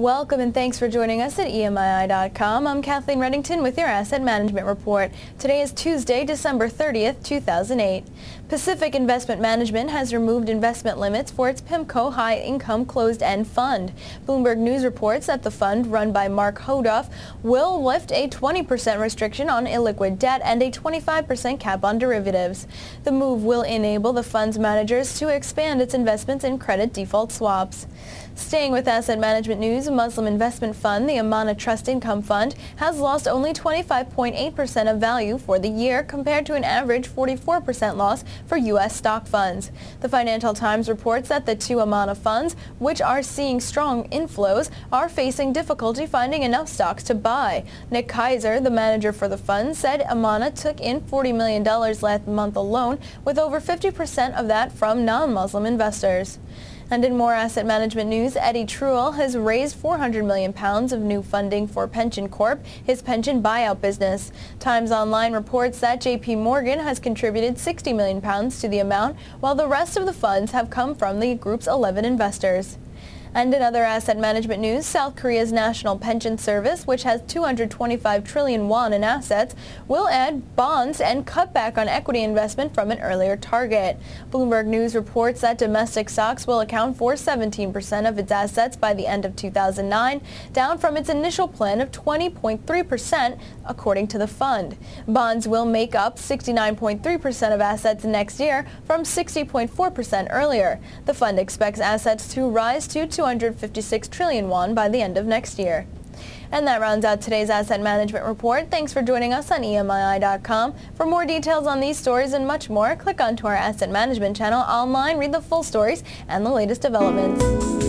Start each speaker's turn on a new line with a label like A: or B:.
A: Welcome and thanks for joining us at EMII.com. I'm Kathleen Reddington with your Asset Management Report. Today is Tuesday, December 30th, 2008. Pacific Investment Management has removed investment limits for its Pimco High Income closed-end fund. Bloomberg News reports that the fund, run by Mark Hodoff, will lift a 20% restriction on illiquid debt and a 25% cap on derivatives. The move will enable the fund's managers to expand its investments in credit default swaps. Staying with asset management news, a Muslim investment fund, the Amana Trust Income Fund, has lost only 25.8% of value for the year compared to an average 44% loss for U.S. stock funds. The Financial Times reports that the two Amana funds, which are seeing strong inflows, are facing difficulty finding enough stocks to buy. Nick Kaiser, the manager for the fund, said Amana took in $40 million last month alone, with over 50% of that from non-Muslim investors. And in more asset management news, Eddie Truell has raised £400 million of new funding for Pension Corp, his pension buyout business. Times Online reports that JP Morgan has contributed £60 million to the amount, while the rest of the funds have come from the group's 11 investors. And in other asset management news, South Korea's National Pension Service, which has 225 trillion won in assets, will add bonds and cut back on equity investment from an earlier target. Bloomberg News reports that domestic stocks will account for 17% of its assets by the end of 2009, down from its initial plan of 20.3%, according to the fund. Bonds will make up 69.3% of assets next year from 60.4% earlier. The fund expects assets to rise to 256 trillion won by the end of next year. And that rounds out today's Asset Management Report. Thanks for joining us on EMII.com. For more details on these stories and much more, click onto our Asset Management channel online, read the full stories and the latest developments.